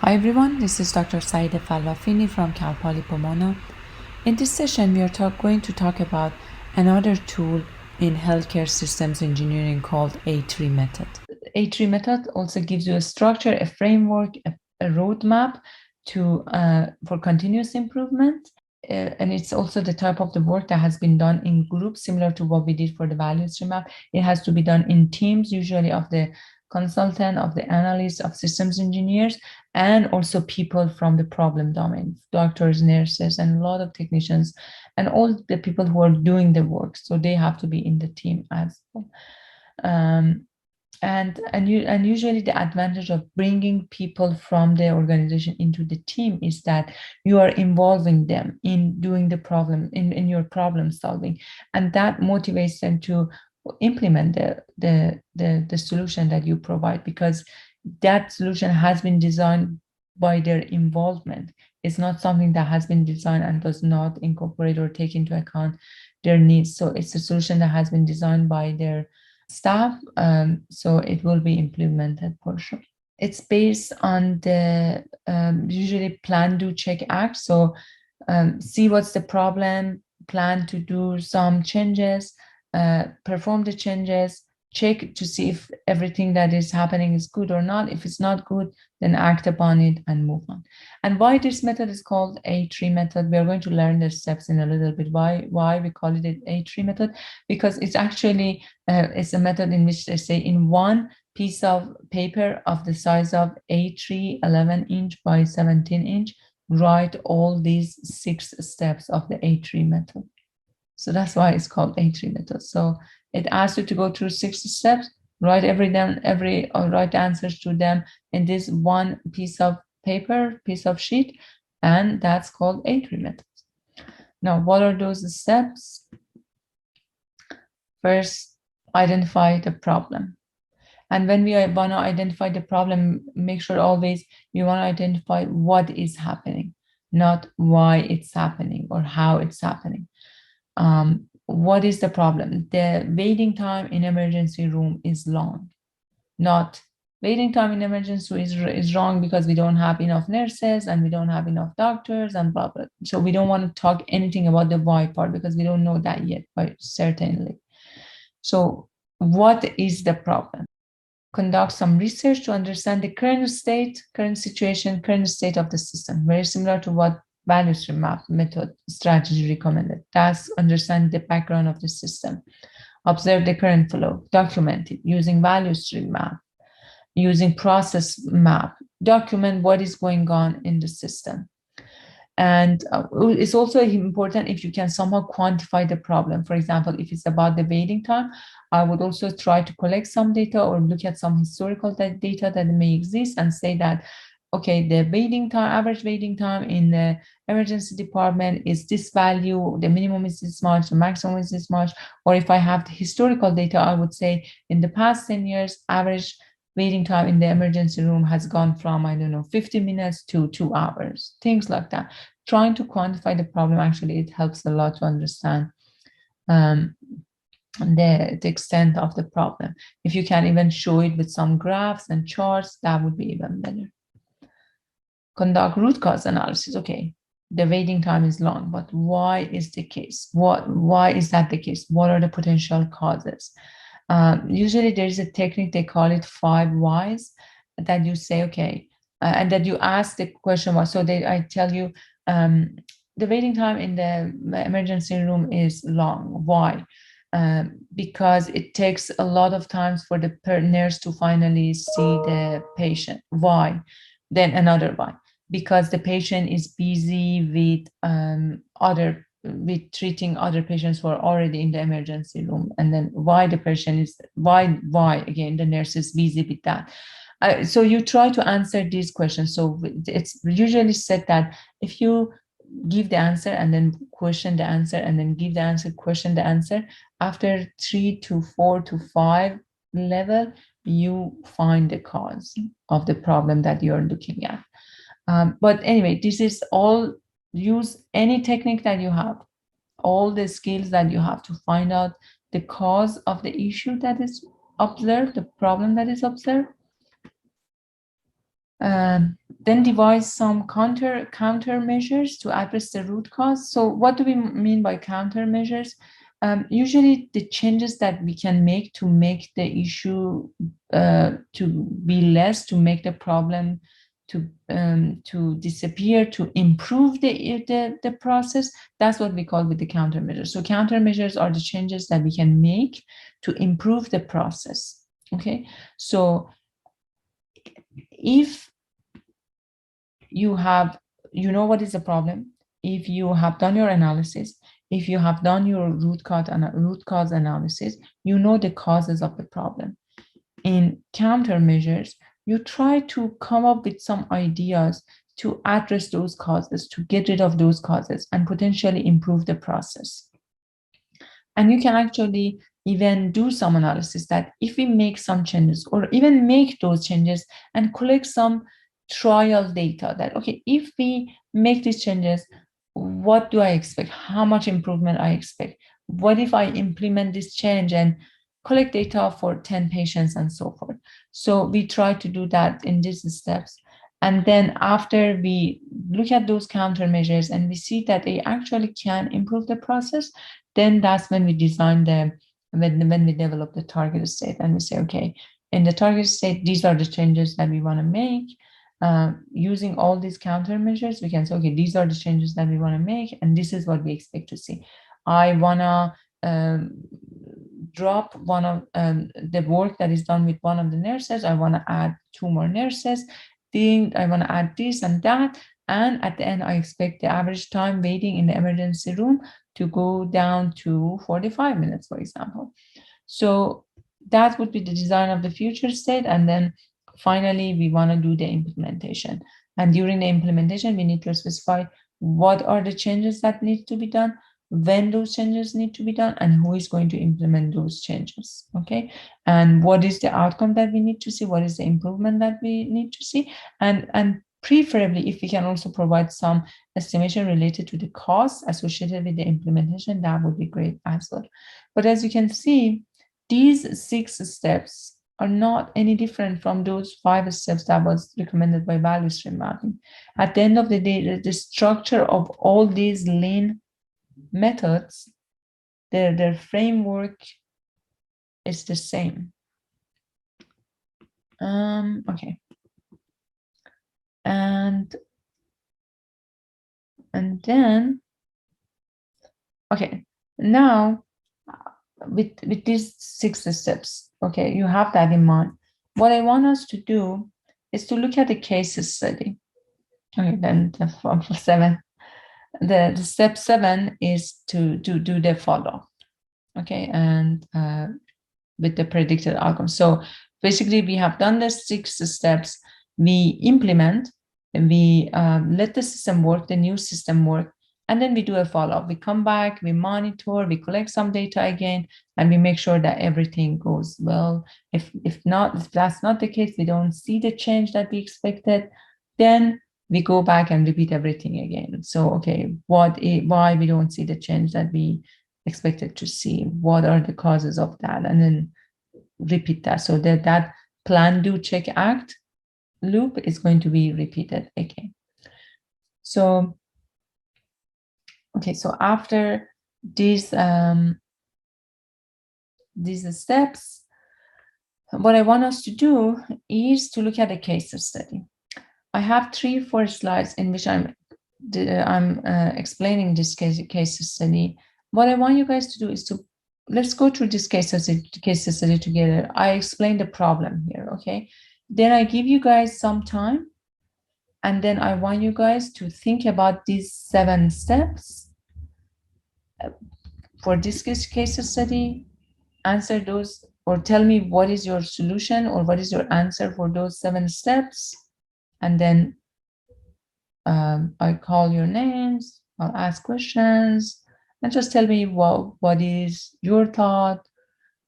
Hi everyone, this is Dr. Saida Falwafini from Cal Poly Pomona. In this session, we are going to talk about another tool in healthcare systems engineering called A3 method. A3 method also gives you a structure, a framework, a roadmap for continuous improvement. And it's also the type of the work that has been done in groups, similar to what we did for the value stream map. It has to be done in teams, usually of the consultant, of the analyst, of systems engineers, and also people from the problem domain, doctors, nurses, and a lot of technicians, and all the people who are doing the work. So they have to be in the team as well. And usually the advantage of bringing people from the organization into the team is that you are involving them in doing the problem, in your problem solving, and that motivates them to implement the solution that you provide, because that solution has been designed by their involvement. It's not something that has been designed and does not incorporate or take into account their needs. So it's a solution that has been designed by their staff, so it will be implemented for sure. It's based on the usually plan, do, check, act. So see what's the problem, plan to do some changes, perform the changes, check to see if everything that is happening is good or not. If it's not good, then act upon it and move on. And why this method is called A3 method, we are going to learn the steps in a little bit. Why we call it an A3 method? Because it's actually it's a method in which they say in one piece of paper of the size of A3, 11 inch by 17 inch, write all these 6 steps of the A3 method. So that's why it's called A3 method. So it asks you to go through 6 steps, write write answers to them in this one piece of paper, piece of sheet, and that's called A3 method. Now, what are those steps? First, identify the problem. And when we want to identify the problem, make sure always you want to identify what is happening, not why it's happening or how it's happening. What is the problem? The waiting time in emergency room is long. Not waiting time in emergency is wrong because we don't have enough nurses and we don't have enough doctors and blah, blah. So we don't want to talk anything about the why part because we don't know that yet, but certainly. So what is the problem? Conduct some research to understand the current state, current situation, current state of the system. Very similar to what value stream map method strategy recommended. That's understand the background of the system. Observe the current flow, document it using value stream map, using process map, document what is going on in the system. And it's also important if you can somehow quantify the problem. For example, if it's about the waiting time, I would also try to collect some data or look at some historical data that may exist and say that, okay, the waiting time, average waiting time in the emergency department is this value, the minimum is this much, the maximum is this much. Or if I have the historical data, I would say in the past 10 years, average waiting time in the emergency room has gone from, I don't know, 50 minutes to 2 hours, things like that. Trying to quantify the problem, actually, it helps a lot to understand the extent of the problem. If you can even show it with some graphs and charts, that would be even better. Conduct root cause analysis. Okay, the waiting time is long, but why is the case? Why is that the case? What are the potential causes? Usually there is a technique, they call it 5 whys, that you say, okay, and that you ask the question why. So I tell you, the waiting time in the emergency room is long. Why? Because it takes a lot of times for the nurse to finally see the patient. Why? Then another why. Because the patient is busy with treating other patients who are already in the emergency room. And then why the patient is, why again, the nurse is busy with that. So you try to answer these questions. So it's usually said that if you give the answer and then question the answer and then give the answer, question the answer, after 3 to 4 to 5 level, you find the cause of the problem that you're looking at. But anyway, this is all, use any technique that you have, all the skills that you have to find out the cause of the issue that is observed, the problem that is observed. then devise some countermeasures to address the root cause. So what do we mean by countermeasures? Usually the changes that we can make the issue to be less, to make the problem to disappear, to improve the process. That's what we call with the countermeasures. So countermeasures are the changes that we can make to improve the process. Okay, so if you know what is the problem, if you have done your analysis, if you have done your root cause analysis, you know the causes of the problem. In countermeasures, you try to come up with some ideas to address those causes, to get rid of those causes, and potentially improve the process. And you can actually even do some analysis that if we make some changes, or even make those changes and collect some trial data, that okay, if we make these changes, what do I expect? How much improvement I expect? What if I implement this change and collect data for 10 patients and so forth? So we try to do that in these steps. And then after we look at those countermeasures and we see that they actually can improve the process, then that's when we design when we develop the target state, and we say, okay, in the target state, these are the changes that we want to make. Using all these countermeasures, we can say, okay, these are the changes that we want to make, and this is what we expect to see. I want to drop one of the work that is done with one of the nurses. I want to add 2 more nurses. Then I want to add this and that. And at the end, I expect the average time waiting in the emergency room to go down to 45 minutes, for example. So that would be the design of the future state. And then finally, we want to do the implementation. And during the implementation, we need to specify what are the changes that need to be done, when those changes need to be done, and who is going to implement those changes. Okay, and what is the outcome that we need to see, what is the improvement that we need to see, and preferably if we can also provide some estimation related to the costs associated with the implementation, that would be great as well. But as you can see, these 6 steps are not any different from those 5 steps that was recommended by value stream mapping. At the end of the day, the structure of all these lean methods, their framework is the same. Okay. And then, okay, now with these 6 steps, okay, you have that in mind. What I want us to do is to look at the case study. Okay, then the 7. The step 7 is to do the follow-up. Okay, and with the predicted outcome. So basically, we have done the 6 steps. We implement, and we let the system work, the new system work, and then we do a follow-up. We come back, we monitor, we collect some data again, and we make sure that everything goes well. If that's not the case, we don't see the change that we expected, then we go back and repeat everything again. So, okay, why we don't see the change that we expected to see? What are the causes of that? And then repeat that, so that plan, do, check, act loop is going to be repeated again. So, okay, so after these steps, what I want us to do is to look at a case study. I have 3-4 slides in which I'm explaining this case study. What I want you guys to do is to let's go through this case study together. I explain the problem here, okay? Then I give you guys some time, and then I want you guys to think about these 7 steps for this case study, answer those, or tell me what is your solution or what is your answer for those 7 steps. And then I call your names, I'll ask questions, and just tell me what is your thought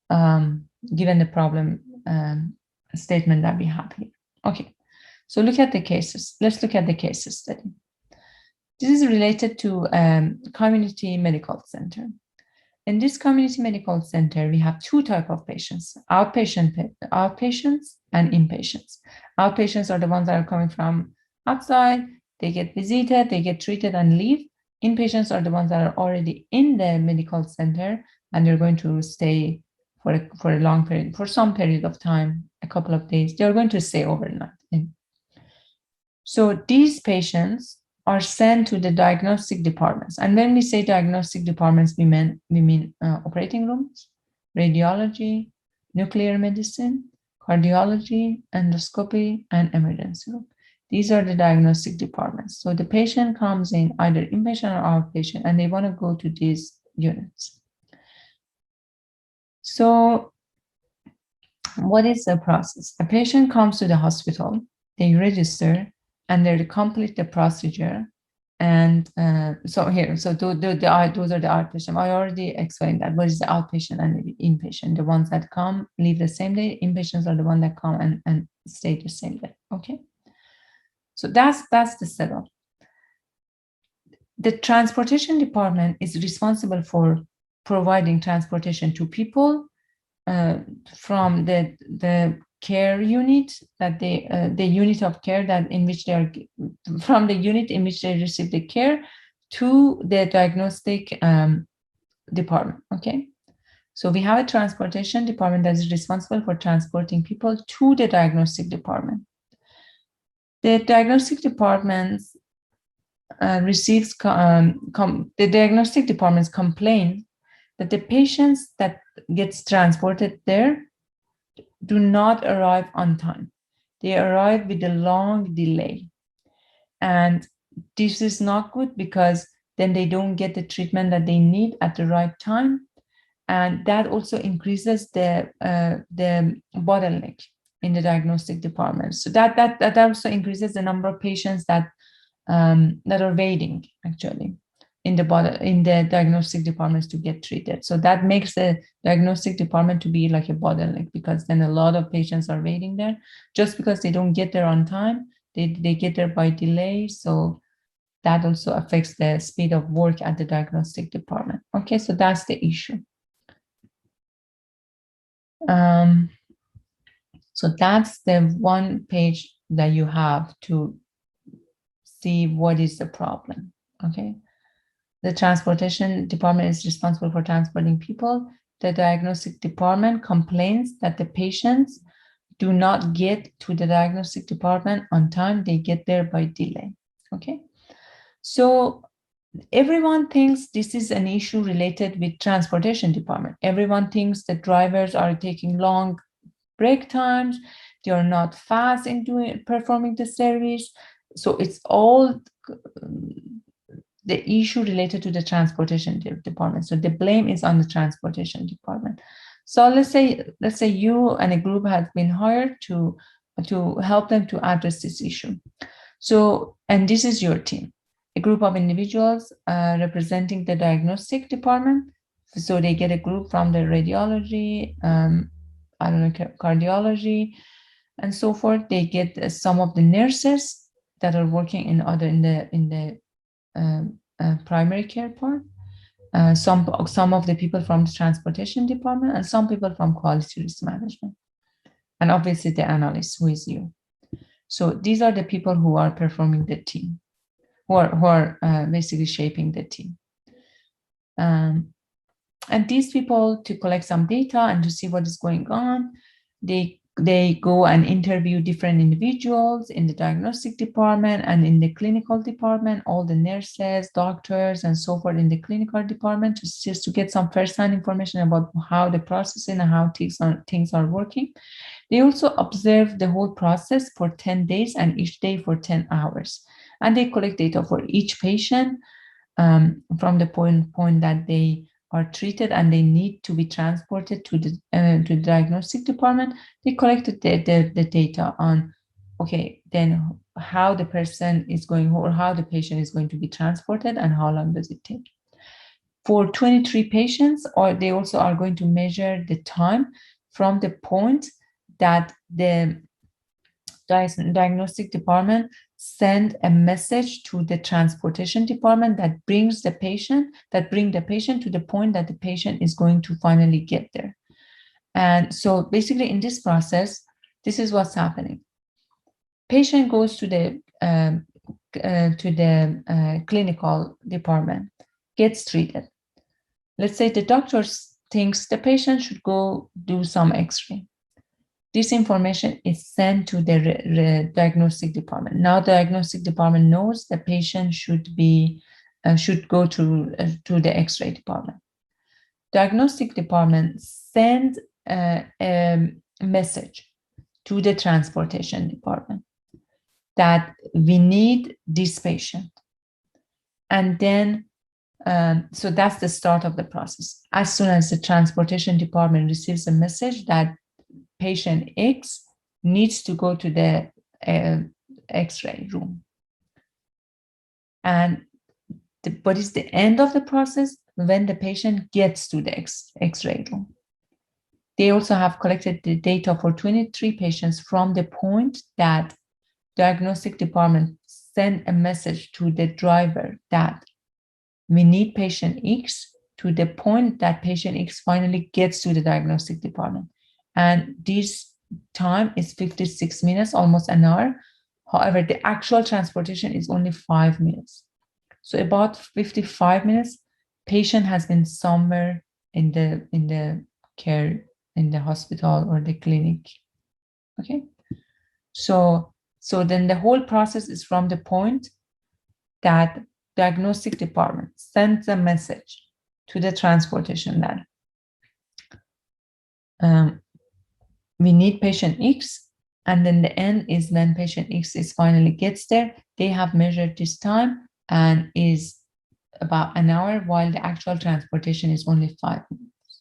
given the problem statement that we have here. Okay, so look at the cases. Let's look at the case study. This is related to community medical center. In this community medical center, we have 2 types of patients: outpatients and inpatients. Outpatients are the ones that are coming from outside, they get visited, they get treated and leave. Inpatients are the ones that are already in the medical center and they're going to stay for a long period, for some period of time, a couple of days. They're going to stay overnight. So these patients are sent to the diagnostic departments. And when we say diagnostic departments, we mean operating rooms, radiology, nuclear medicine, cardiology, endoscopy, and emergency room. These are the diagnostic departments. So the patient comes in either inpatient or outpatient, and they want to go to these units. So what is the process? A patient comes to the hospital, they register, and they complete the procedure. And those are the outpatient. I already explained that. What is the outpatient and the inpatient? The ones that come, leave the same day. Inpatients are the ones that come and stay the same day. Okay. So that's the setup. The transportation department is responsible for providing transportation to people from the care unit that the unit of care that in which they are from the unit in which they receive the care to the diagnostic department. Okay, so we have a transportation department that is responsible for transporting people to the diagnostic department. The diagnostic departments the diagnostic departments complain that the patients that gets transported there do not arrive on time. They arrive with a long delay. And this is not good because then they don't get the treatment that they need at the right time. And that also increases the bottleneck in the diagnostic department. So that also increases the number of patients that are waiting actually in the diagnostic departments to get treated. So that makes the diagnostic department to be like a bottleneck because then a lot of patients are waiting there just because they don't get there on time. They get there by delay. So that also affects the speed of work at the diagnostic department. Okay, so that's the issue. So that's the one page that you have to see what is the problem. Okay. The transportation department is responsible for transporting people. The diagnostic department complains that the patients do not get to the diagnostic department on time. They get there by delay. Okay. So everyone thinks this is an issue related with transportation department. Everyone thinks the drivers are taking long break times. They are not fast in performing the service. So it's all the issue related to the transportation department. So the blame is on the transportation department. So let's say you and a group has been hired to help them to address this issue. So, and this is your team, a group of individuals representing the diagnostic department. So they get a group from the radiology, cardiology, and so forth. They get some of the nurses that are working in the primary care part, some of the people from the transportation department, and some people from quality risk management, and obviously the analyst who is you. So these are the people who are performing the team, who are basically shaping the team. And these people, to collect some data and to see what is going on, they go and interview different individuals in the diagnostic department and in the clinical department, all the nurses, doctors, and so forth in the clinical department, just to get some first-hand information about how the processing and how things are working. They also observe the whole process for 10 days and each day for 10 hours. And they collect data for each patient from the point that they are treated and they need to be transported to the diagnostic department. They collected the data on, okay, then how the person is going or how the patient is going to be transported and how long does it take. For 23 patients, or they also are going to measure the time from the point that the diagnostic department send a message to the transportation department that bring the patient to the point that the patient is going to finally get there. And so basically in this process, this is what's happening. Patient goes to the clinical department, gets treated. Let's say the doctor thinks the patient should go do some X-ray. This information is sent to the diagnostic department. Now, the diagnostic department knows the patient should go to the X-ray department. Diagnostic department sends a message to the transportation department that we need this patient, and then so that's the start of the process. As soon as the transportation department receives a message that patient X needs to go to the X-ray room. And what is the end of the process? When the patient gets to the X-ray room. They also have collected the data for 23 patients from the point that diagnostic department sent a message to the driver that we need patient X, to the point that patient X finally gets to the diagnostic department. And this time is 56 minutes, almost an hour. However, the actual transportation is only 5 minutes. So about 55 minutes, patient has been somewhere in the care, in the hospital or the clinic. Okay. So then the whole process is from the point that diagnostic department sends a message to the transportation that we need patient X, and then the end is when patient X is finally gets there. They have measured this time and is about an hour, while the actual transportation is only 5 minutes.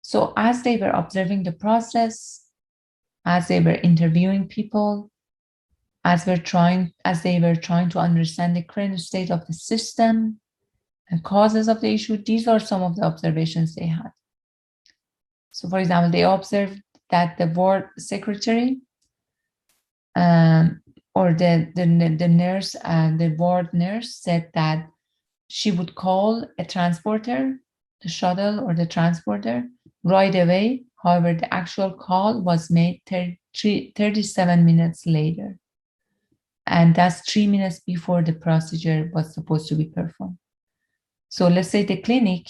So as they were observing the process, as they were interviewing people, as they were trying to understand the current state of the system and causes of the issue, these are some of the observations they had. So, for example, they observed that the ward secretary or the nurse and the ward nurse said that she would call a transporter, the shuttle or the transporter, right away. However, the actual call was made 37 minutes later. And that's 3 minutes before the procedure was supposed to be performed. So let's say the clinic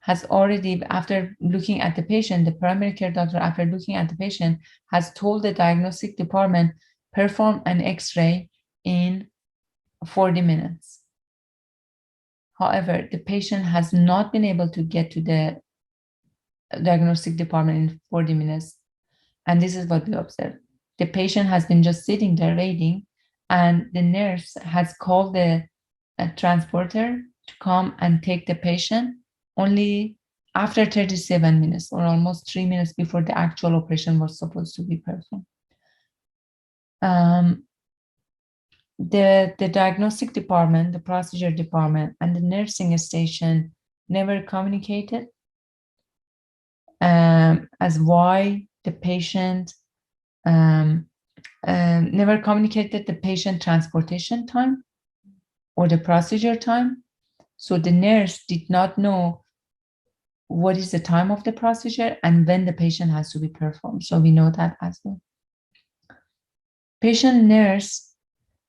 has already, after looking at the patient, the primary care doctor, after looking at the patient, has told the diagnostic department, perform an X-ray in 40 minutes. However, the patient has not been able to get to the diagnostic department in 40 minutes. And this is what we observed. The patient has been just sitting there waiting, and the nurse has called the transporter to come and take the patient only after 37 minutes, or almost 3 minutes before the actual operation was supposed to be performed. The diagnostic department, the procedure department, and the nursing station never communicated as why the patient never communicated the patient transportation time or the procedure time. So the nurse did not know what is the time of the procedure and when the patient has to be performed. So we know that as well. Patient nurse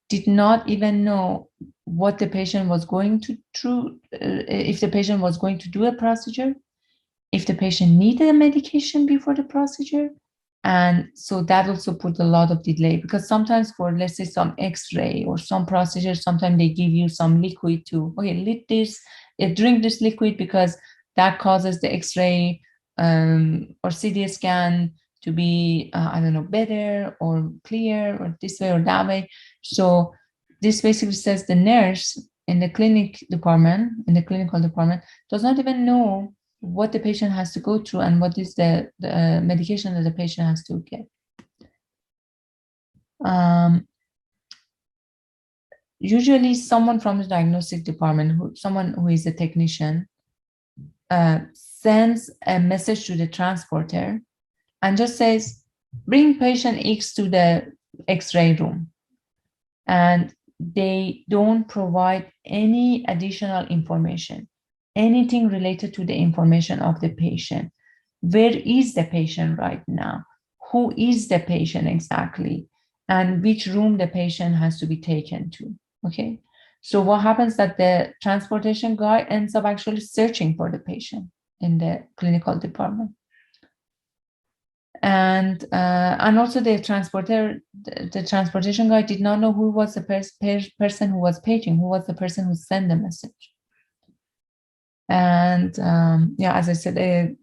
did not even know what the patient was going to do, if the patient was going to do a procedure, if the patient needed a medication before the procedure. And so that also put a lot of delay, because sometimes for, let's say, some X-ray or some procedures, sometimes they give you some liquid to, okay, drink this liquid because that causes the X-ray or CT scan to be, I don't know, better or clear or this way or that way. So this basically says the nurse in the clinical department does not even know what the patient has to go through and what is the medication that the patient has to get. Usually someone from the diagnostic department, someone who is a technician, sends a message to the transporter and just says, bring patient X to the X-ray room. And they don't provide any additional information, anything related to the information of the patient. Where is the patient right now? Who is the patient exactly? and which room the patient has to be taken to. Okay. So what happens that the transportation guy ends up actually searching for the patient in the clinical department. And also the the transportation guy did not know who was the person who was paging, who was the person who sent the message. And yeah, as I said, a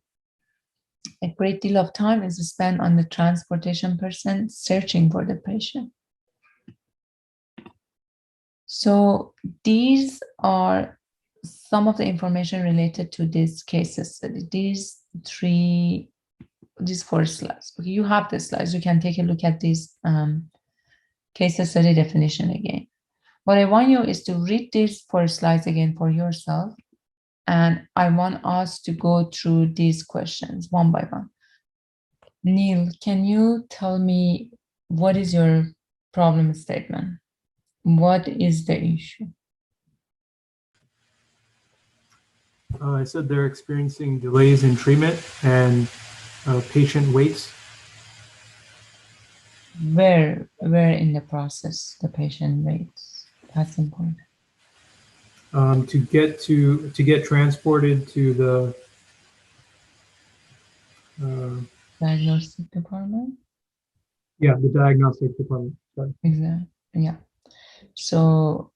great deal of time is spent on the transportation person searching for the patient. So these are some of the information related to this case study. These 4 slides. Okay, you have the slides. You can take a look at this case study definition again. What I want you is to read these 4 slides again for yourself. And I want us to go through these questions one by one. Neil, can you tell me what is your problem statement? What is the issue? I said they're experiencing delays in treatment and patient waits. Where in the process the patient waits? That's important. To get transported to the Diagnostic department? yeah, the diagnostic department. Sorry. Exactly. Yeah. So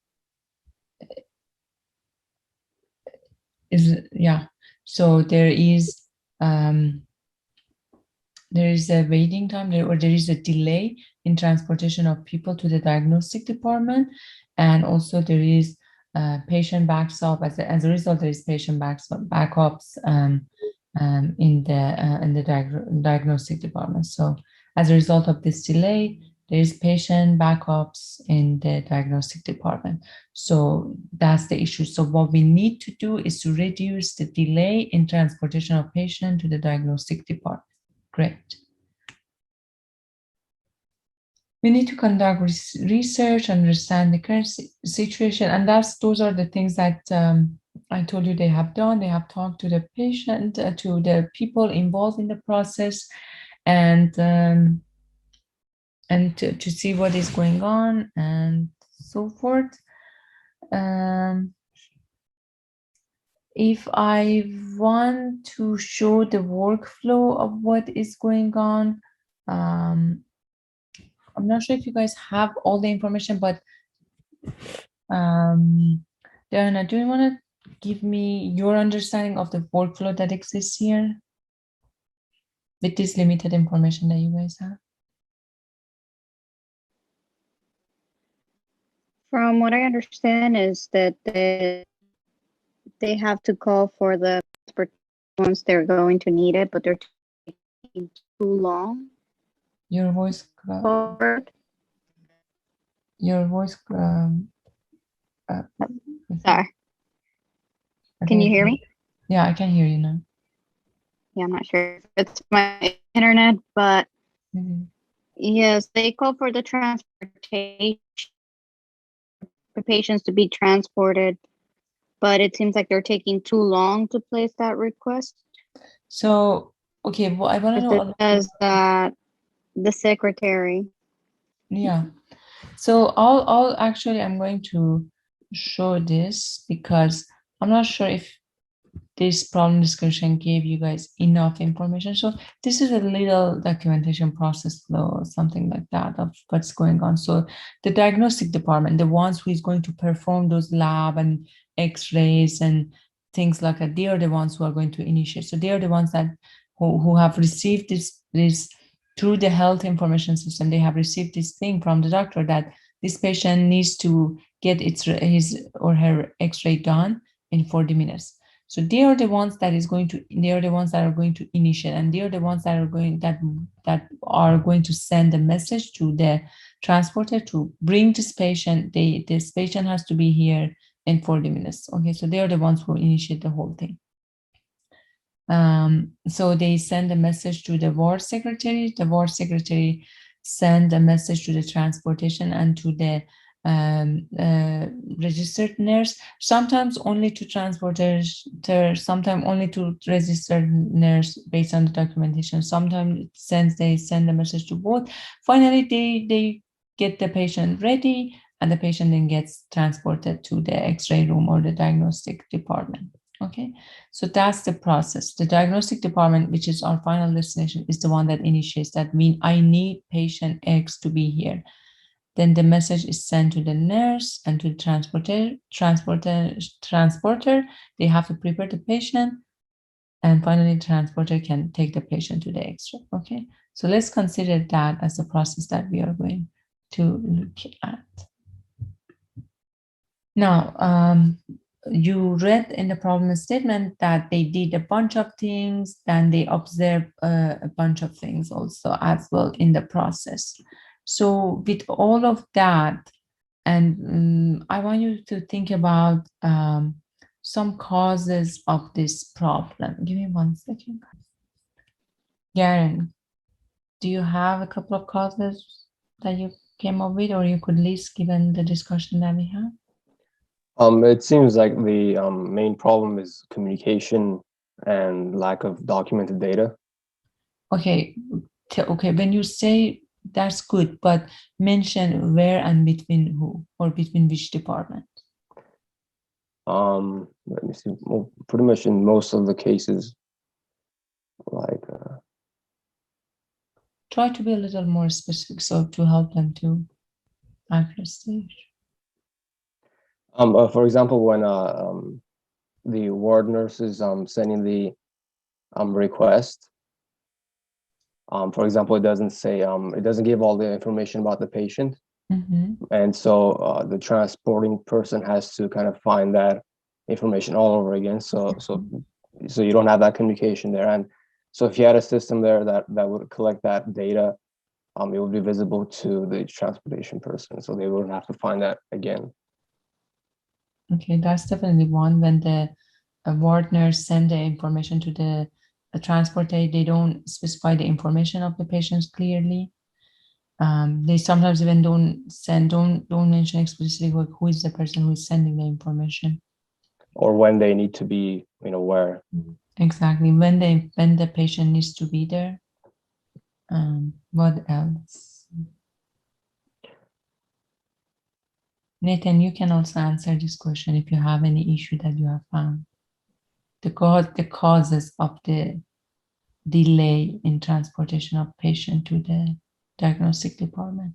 so there is a waiting time or there is a delay in transportation of people to the diagnostic department, and also there is patient backup. As a result, there is patient backups in the diagnostic department. So as a result of this delay, there is patient backups in the diagnostic department. So that's the issue. So what we need to do is to reduce the delay in transportation of patient to the diagnostic department. Great. We need to conduct research, understand the current situation, and those are the things that I told you they have done. They have talked to the patient, to the people involved in the process, and to see what is going on and so forth. If I want to show the workflow of what is going on, I'm not sure if you guys have all the information, but Diana, do you want to give me your understanding of the workflow that exists here with this limited information that you guys have? From what I understand is that they have to call for the transport once they're going to need it, but they're taking too long. Your voice. Forward. Your voice. Sorry. Can you hear me? Yeah, I can hear you now. Yeah, I'm not sure if it's my internet, but yes, they call for the transportation for patients to be transported, but it seems like they're taking too long to place that request. So, okay, well, I want to know. It says that the secretary. Yeah. So I'll actually, I'm going to show this because I'm not sure if this problem description gave you guys enough information. So this is a little documentation process flow or something like that of what's going on. So the diagnostic department, the ones who is going to perform those lab and x-rays and things like that, they are the ones who are going to initiate. So they are the ones that who have received this through the health information system. They have received this thing from the doctor that this patient needs to get his or her x-ray done in 40 minutes. So they are the ones that are going to initiate, and they are the ones that are going to send a message to the transporter to bring this patient. This patient has to be here in 40 minutes. Okay, so they are the ones who initiate the whole thing. So they send a message to the ward secretary. The ward secretary send a message to the transportation and to the registered nurse, sometimes only to transporters, sometimes only to registered nurse based on the documentation. Sometimes they send a message to both. Finally, they get the patient ready, and the patient then gets transported to the X-ray room or the diagnostic department. Okay, so that's the process. The diagnostic department, which is our final destination, is the one that initiates that. I need patient X to be here. Then the message is sent to the nurse and to the transporter. They have to prepare the patient, and finally the transporter can take the patient to the X-ray. Okay, so let's consider that as the process that we are going to look at. Now, you read in the problem statement that they did a bunch of things, then they observed a bunch of things also as well in the process. So with all of that, and I want you to think about some causes of this problem. Give me 1 second. Garen, do you have a couple of causes that you came up with, or you could list given the discussion that we had? It seems like the main problem is communication and lack of documented data. Okay, okay. When you say that's good, but mention where and between who or between which department. Let me see. Well, pretty much in most of the cases, like. Try to be a little more specific, so to help them to understand. For example, when the ward nurse is sending the request, for example, it doesn't say it doesn't give all the information about the patient, and so the transporting person has to kind of find that information all over again. So you don't have that communication there, and so if you had a system there that would collect that data, it would be visible to the transportation person, so they wouldn't have to find that again. Okay, that's definitely one. When the ward nurse send the information to the transporter, they don't specify the information of the patients clearly. They sometimes even don't mention explicitly who is the person who is sending the information, or when they need to be, where. Exactly, when the patient needs to be there. What else? Nathan, you can also answer this question if you have any issue that you have found. The causes of the delay in transportation of patient to the diagnostic department.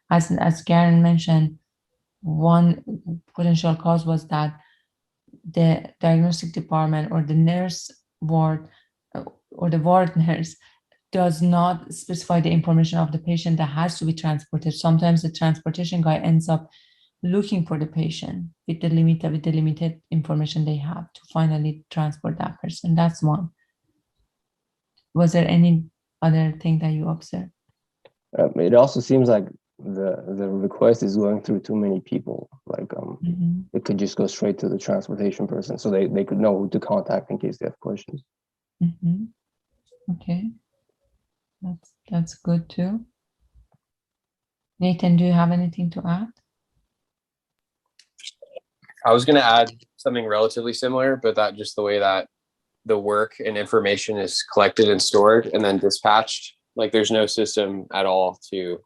As Karen mentioned, one potential cause was that the diagnostic department or the nurse ward or the ward nurse does not specify the information of the patient that has to be transported. Sometimes the transportation guy ends up looking for the patient with the limited information they have to finally transport that person. That's one. Was there any other thing that you observed? It also seems like the request is going through too many people. Like it could just go straight to the transportation person, so they could know who to contact in case they have questions. Okay, that's good too. Nathan, do you have anything to add? I was going to add something relatively similar, but that just the way that the work and information is collected and stored and then dispatched, like there's no system at all to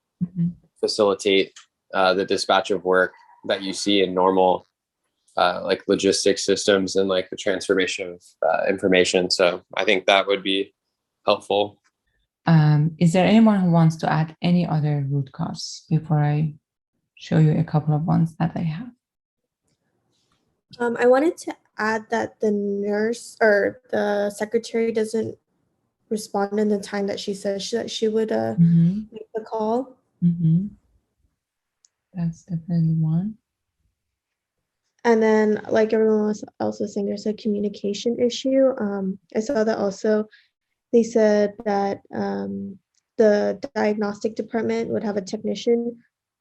facilitate the dispatch of work that you see in normal like logistics systems and like the transformation of information. So I think that would be helpful. Is there anyone who wants to add any other root cause before I show you a couple of ones that I have? I wanted to add that the nurse or the secretary doesn't respond in the time that she says that she would make the call. That's definitely one. And then, like everyone was also saying, there's a communication issue. I saw that also. They said that the diagnostic department would have a technician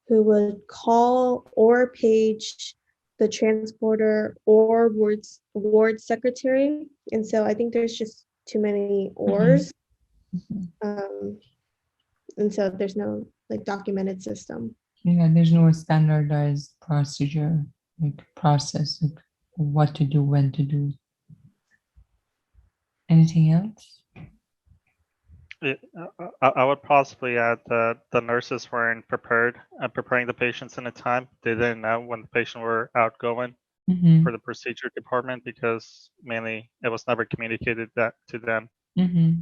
who would call or page the transporter or ward secretary. And so I think there's just too many ors. And so there's no like documented system. Yeah, there's no standardized procedure, like process, like what to do, when to do. Anything else? I would possibly add that the nurses weren't prepared at preparing the patients in a time. They didn't know when the patient were outgoing Mm-hmm. for the procedure department because mainly it was never communicated that to them. Mm-hmm.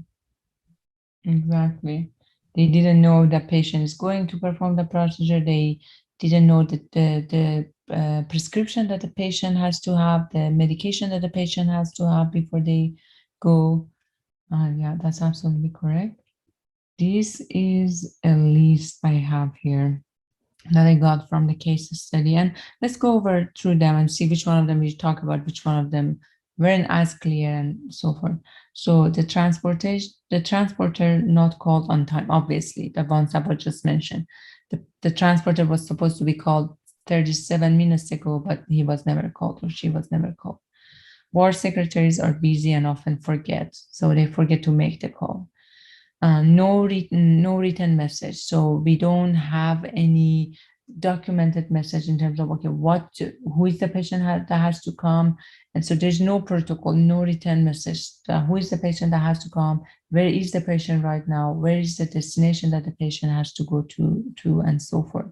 Exactly. They didn't know the patient is going to perform the procedure. They didn't know that the prescription that the patient has to have, the medication that the patient has to have before they go. Yeah, that's absolutely correct. This is a list I have here that I got from the case study. And let's go over through them and see which one of them we talk about, which one of them weren't as clear and so forth. So the transporter not called on time, obviously, the ones that were just mentioned. The transporter was supposed to be called 37 minutes ago, but he was never called or she was never called. Ward secretaries are busy and often forget, so they forget to make the call. No written message, so we don't have any documented message in terms of okay, who is the patient that has to come, and so there's no protocol, no written message. Who is the patient that has to come? Where is the patient right now? Where is the destination that the patient has to go to, and so forth.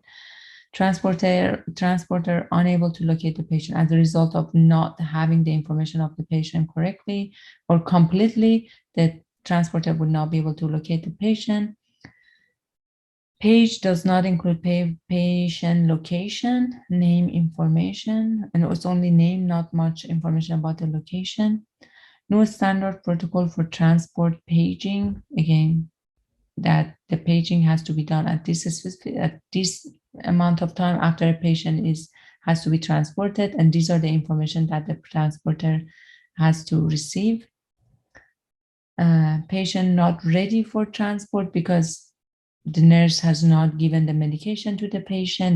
Transporter unable to locate the patient as a result of not having the information of the patient correctly or completely. The transporter would not be able to locate the patient. Page does not include patient location, name information, and it's only name, not much information about the location. No standard protocol for transport paging. Again, that the paging has to be done at this amount of time after a patient has to be transported, and these are the information that the transporter has to receive. Patient not ready for transport because the nurse has not given the medication to the patient.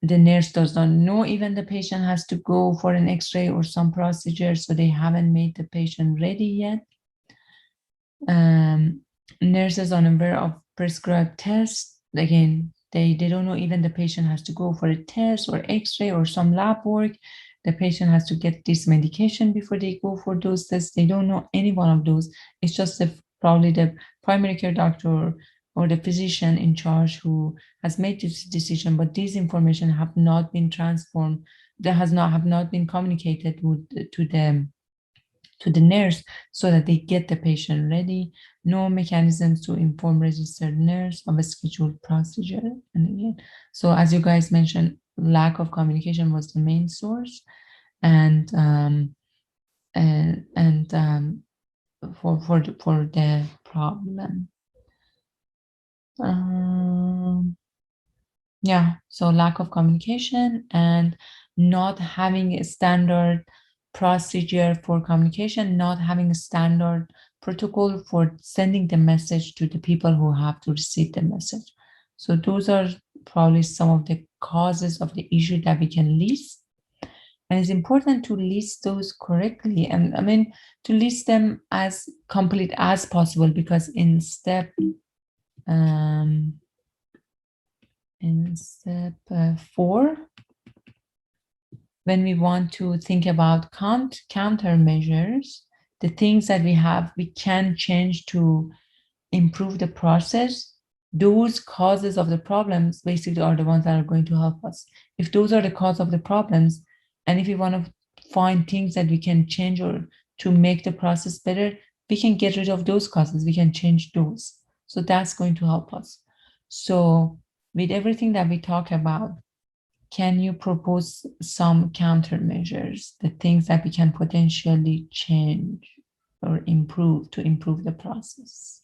The nurse does not know even the patient has to go for an x-ray or some procedure, so they haven't made the patient ready yet. Nurses are unaware of prescribed tests. Again, they don't know even the patient has to go for a test or x-ray or some lab work. The patient has to get this medication before they go for those tests. They don't know any one of those. It's just probably the primary care doctor or the physician in charge who has made this decision, but these information have not been transformed. That have not been communicated to the nurse so that they get the patient ready. No mechanisms to inform registered nurse of a scheduled procedure. And again, so as you guys mentioned, lack of communication was the main source, and for the problem. Yeah, so lack of communication and not having a standard procedure for communication, not having a standard protocol for sending the message to the people who have to receive the message. So those are probably some of the causes of the issue that we can list. And it's important to list those correctly. And I mean, to list them as complete as possible, because in step 4, when we want to think about countermeasures, the things that we can change to improve the process, those causes of the problems basically are the ones that are going to help us. If those are the cause of the problems, and if we want to find things that we can change or to make the process better, we can get rid of those causes, we can change those. So that's going to help us. So with everything that we talk about, can you propose some countermeasures, the things that we can potentially change or improve to improve the process?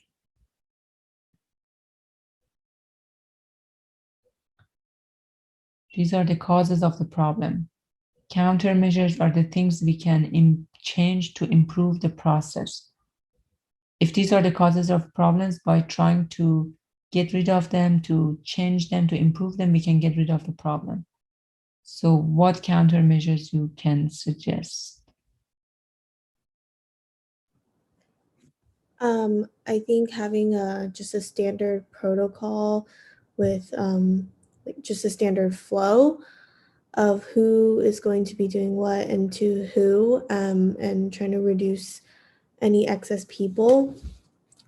These are the causes of the problem. Countermeasures are the things we can change to improve the process. If these are the causes of problems, by trying to get rid of them, to change them, to improve them, we can get rid of the problem. So what countermeasures you can suggest? I think having just a standard protocol with like just a standard flow of who is going to be doing what and to who, and trying to reduce any excess people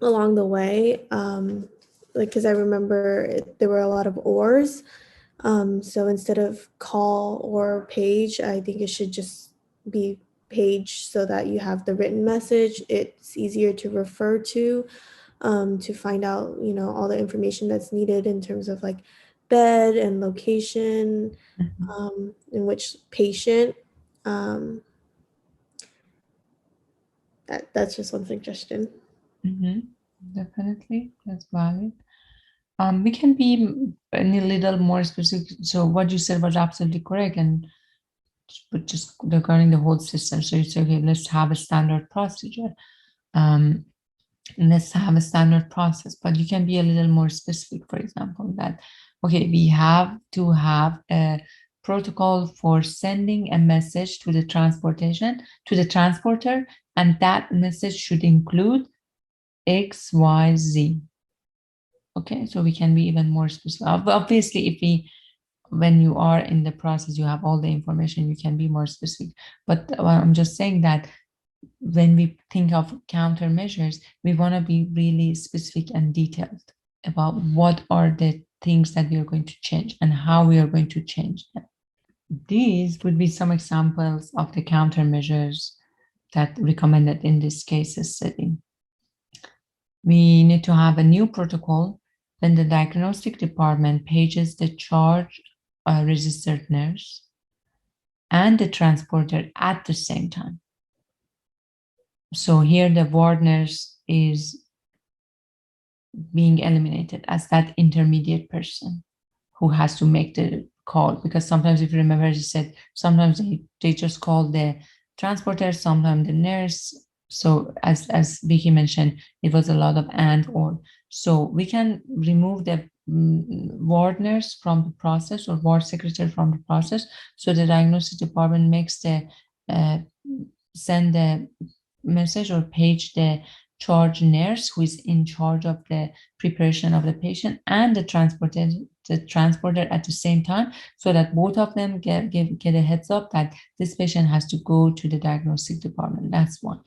along the way. Like, because I remember there were a lot of ors. So instead of call or page, I think it should just be page so that you have the written message. It's easier to refer to find out, all the information that's needed in terms of like bed and location, in which patient. Um, that's just one suggestion. Definitely, that's valid. We can be a little more specific. So what you said was absolutely correct, and but just regarding the whole system. So you say, okay, let's have a standard procedure. Um, let's have a standard process, but you can be a little more specific. For example, that okay, we have to have a protocol for sending a message to the transporter, and that message should include X, Y, Z. Okay, so we can be even more specific. Obviously, when you are in the process, you have all the information, you can be more specific. But I'm just saying that when we think of countermeasures, we want to be really specific and detailed about what are the things that we are going to change and how we are going to change them. These would be some examples of the countermeasures that recommended in this case study. We need to have a new protocol when the diagnostic department pages the charge registered nurse and the transporter at the same time. So here the ward nurse is being eliminated as that intermediate person who has to make the call, because sometimes, if you remember, as you said, sometimes they just call the transporter, sometimes the nurse. So as Vicky mentioned, it was a lot of and or. So we can remove the ward nurse from the process or ward secretary from the process. So the diagnosis department makes the send the message or page the charge nurse who is in charge of the preparation of the patient and the transporter at the same time, so that both of them get a heads up that this patient has to go to the diagnostic department. That's one.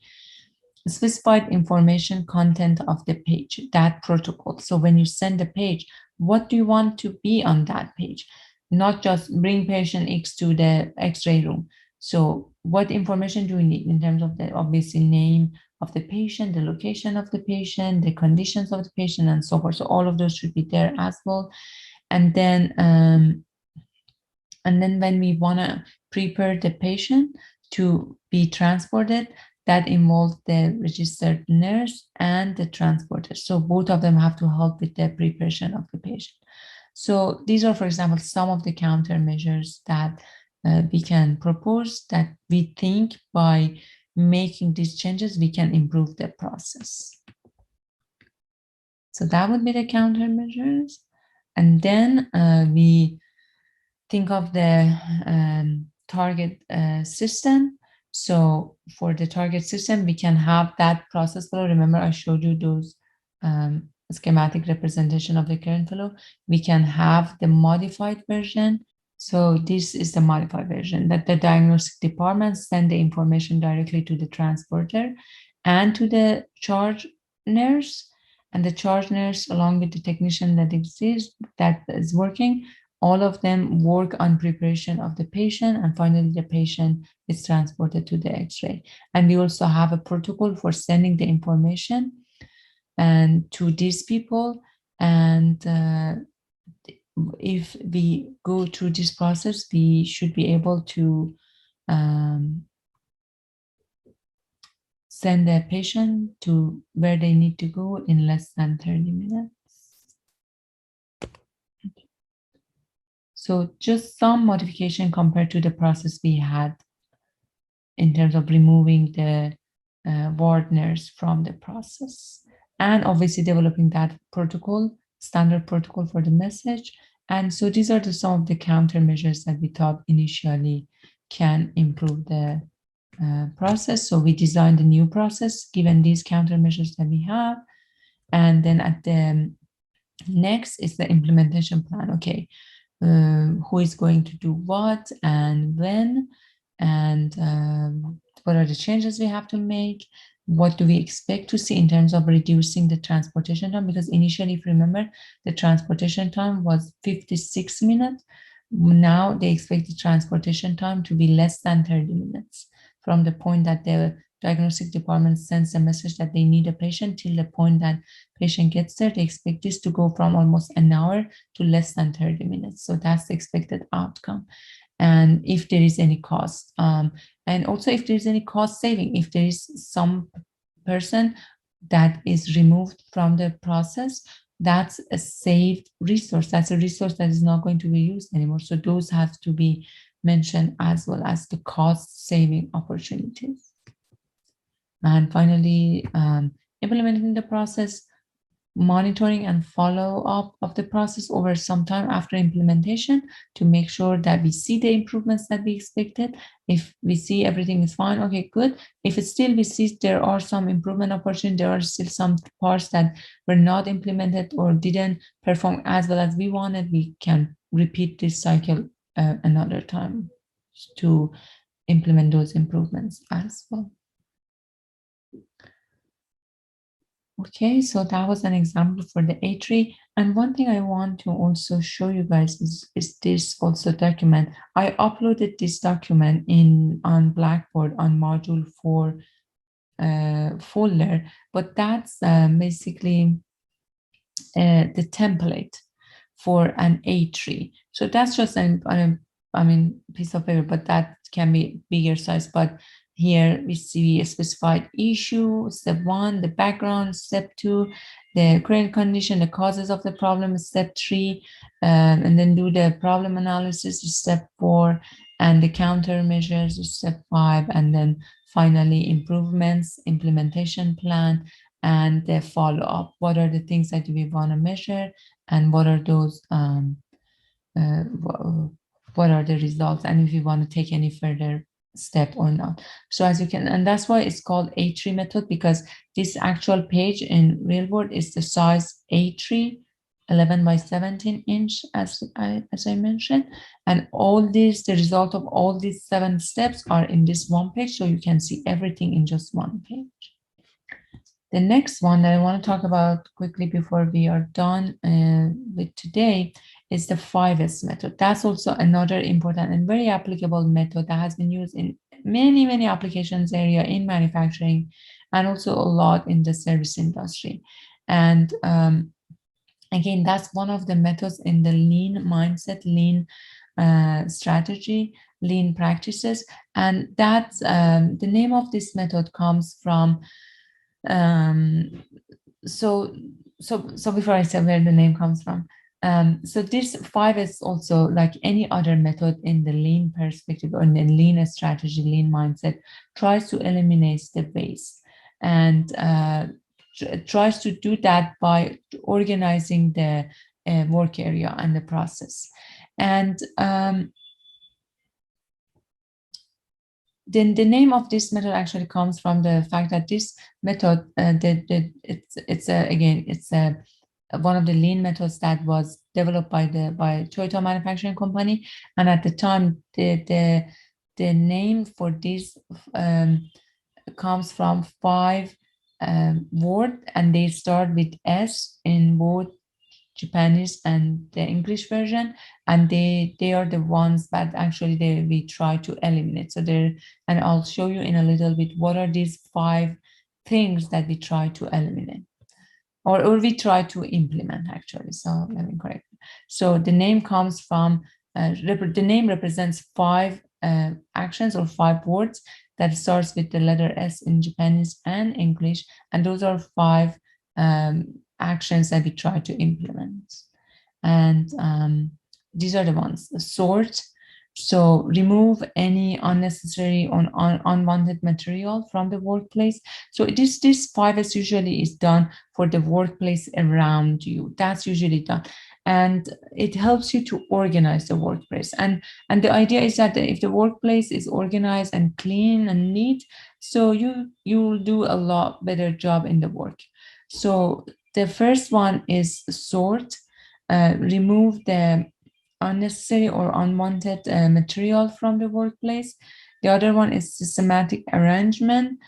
Specified information content of the page, that protocol. So when you send the page, what do you want to be on that page? Not just bring patient X to the X-ray room. So what information do we need in terms of the obviously name of the patient, the location of the patient, the conditions of the patient, and so forth. So all of those should be there as well. And then when we want to prepare the patient to be transported, that involves the registered nurse and the transporter. So both of them have to help with the preparation of the patient. So these are, for example, some of the countermeasures that we can propose, that we think by making these changes, we can improve the process. So that would be the countermeasures. And then we think of the target system. So for the target system, we can have that process flow. Remember, I showed you those schematic representation of the current flow. We can have the modified version. So this is the modified version, that the diagnostic department send the information directly to the transporter and to the charge nurse, and the charge nurse, along with the technician that exists, that is working, all of them work on preparation of the patient, and finally the patient is transported to the X-ray. And we also have a protocol for sending the information and to these people. And if we go through this process, we should be able to send the patient to where they need to go in less than 30 minutes. So just some modification compared to the process we had in terms of removing the ward nurse from the process, and obviously developing that protocol, standard protocol for the message. And so these are some of the countermeasures that we thought initially can improve the process. So we designed a new process given these countermeasures that we have. And then at the next is the implementation plan. Okay, who is going to do what and when, and what are the changes we have to make. what do we expect to see in terms of reducing the transportation time? Because initially, if you remember, the transportation time was 56 minutes. Now they expect the transportation time to be less than 30 minutes from the point that the diagnostic department sends a message that they need a patient till the point that patient gets there. They expect this to go from almost an hour to less than 30 minutes. So that's the expected outcome. And if there is any cost, and also if there is any cost saving, if there is some person that is removed from the process, that's a saved resource. That's a resource that is not going to be used anymore. So those have to be mentioned as well as the cost saving opportunities. And finally, implementing the process, monitoring and follow up of the process over some time after implementation to make sure that we see the improvements that we expected. If we see everything is fine, okay, good. If it's still we see there are some improvement opportunities, there are still some parts that were not implemented or didn't perform as well as we wanted, we can repeat this cycle another time to implement those improvements as well. Okay, so that was an example for the A3. And one thing I want to also show you guys is this also document. I uploaded this document on Blackboard on module 4 folder, but that's basically the template for an A3. So that's just piece of paper, but that can be bigger size. But here we see a specified issue, step 1, the background, step 2, the current condition, the causes of the problem, step 3, and then do the problem analysis, step 4, and the countermeasures, step 5, and then finally improvements, implementation plan, and the follow-up. What are the things that we want to measure, and what are those what are the results, and if you want to take any further step or not. So as you can, and that's why it's called A3 method, because this actual page in real world is the size A3, 11 by 17 inch, as I mentioned, and all these, the result of all these 7 steps are in this one page, so you can see everything in just one page. The next one that I want to talk about quickly before we are done with today is the 5S method. That's also another important and very applicable method that has been used in many, many applications area in manufacturing and also a lot in the service industry. And again, that's one of the methods in the lean mindset, lean strategy, lean practices. And that's the name of this method comes from so before I say where the name comes from, so this 5 is also like any other method in the lean perspective or in the lean strategy, lean mindset, tries to eliminate the waste and tries to do that by organizing the work area and the process. And then the name of this method actually comes from the fact that this method, it's one of the lean methods that was developed by Toyota Manufacturing Company, and at the time the name for this comes from 5 words, and they start with S in both Japanese and the English version, and they are the ones that actually we try to eliminate. So there, and I'll show you in a little bit what are these 5 things that we try to eliminate, or we try to implement actually. So let me correct. So the name comes from the name represents 5 actions or 5 words that starts with the letter S in Japanese and English, and those are 5 actions that we try to implement. And these are the ones: sort, so remove any unnecessary or unwanted material from the workplace. So this 5S usually is done for the workplace around you. That's usually done, and it helps you to organize the workplace. And the idea is that if the workplace is organized and clean and neat, so you will do a lot better job in the work. So the first one is sort, remove the unnecessary or unwanted material from the workplace. The other one is systematic arrangement,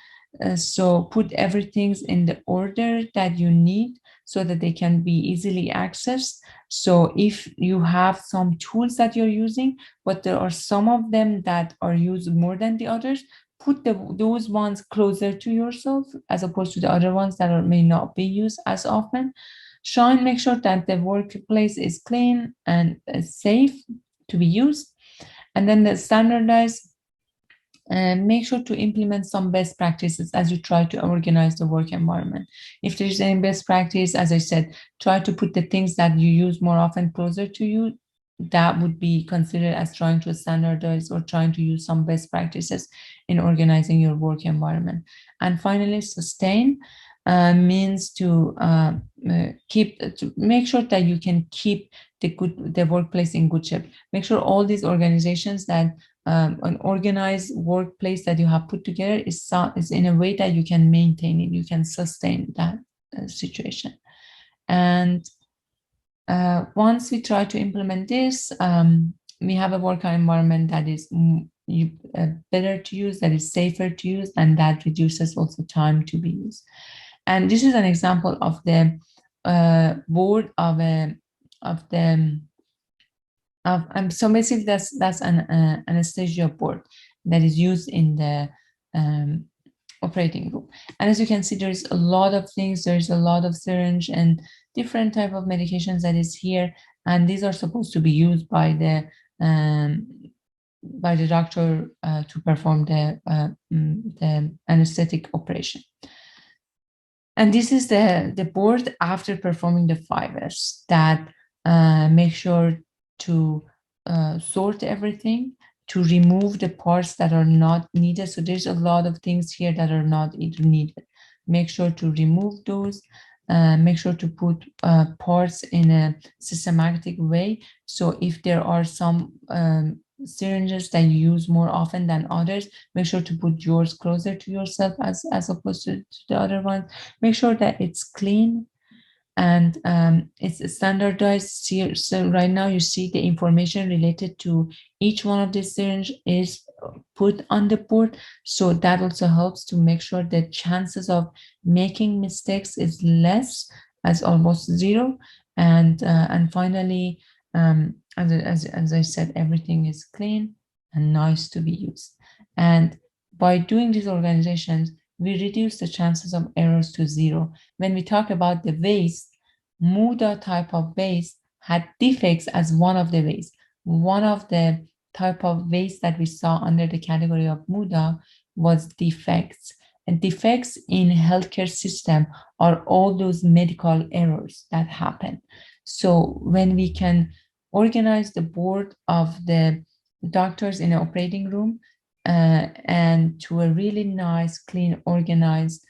So put everything in the order that you need so that they can be easily accessed. So if you have some tools that you're using, but there are some of them that are used more than the others, put those ones closer to yourself as opposed to the other ones that may not be used as often. Make sure that the workplace is clean and safe to be used. And then the standardize, and make sure to implement some best practices as you try to organize the work environment. If there's any best practice, as I said, try to put the things that you use more often closer to you. That would be considered as trying to standardize or trying to use some best practices in organizing your work environment. And finally, sustain means to make sure that you can keep the workplace in good shape. Make sure all these organizations that an organized workplace that you have put together is in a way that you can maintain it, you can sustain that situation. And once we try to implement this, we have a work environment that is better to use, that is safer to use, and that reduces also time to be used. And this is an example of the board of the so basically that's an anesthesia board that is used in the operating room. And as you can see, there's a lot of things. There's a lot of syringe and different type of medications that is here, and these are supposed to be used by the doctor to perform the anesthetic operation. And this is the board after performing the 5S that make sure to sort everything, to remove the parts that are not needed. So there's a lot of things here that are not needed. Make sure to remove those. Make sure to put parts in a systematic way. So if there are some syringes that you use more often than others, make sure to put yours closer to yourself as opposed to the other ones. Make sure that it's clean and it's standardized here. So right now you see the information related to each one of these syringe is put on the board. So that also helps to make sure the chances of making mistakes is less, as almost zero. And finally, as I said, everything is clean and nice to be used. And by doing these organizations, we reduce the chances of errors to zero. When we talk about the waste, Muda type of waste had defects as one of the waste. One of the type of waste that we saw under the category of Muda was defects. And defects in healthcare system are all those medical errors that happen. So when we can organize the board of the doctors in an operating room and to a really nice, clean, organized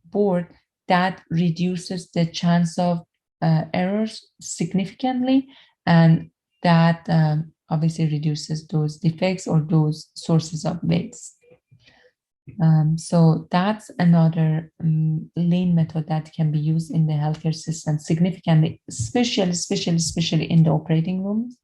board, that reduces the chance of errors significantly, and that obviously reduces those defects or those sources of waste. So that's another lean method that can be used in the healthcare system significantly, especially in the operating rooms.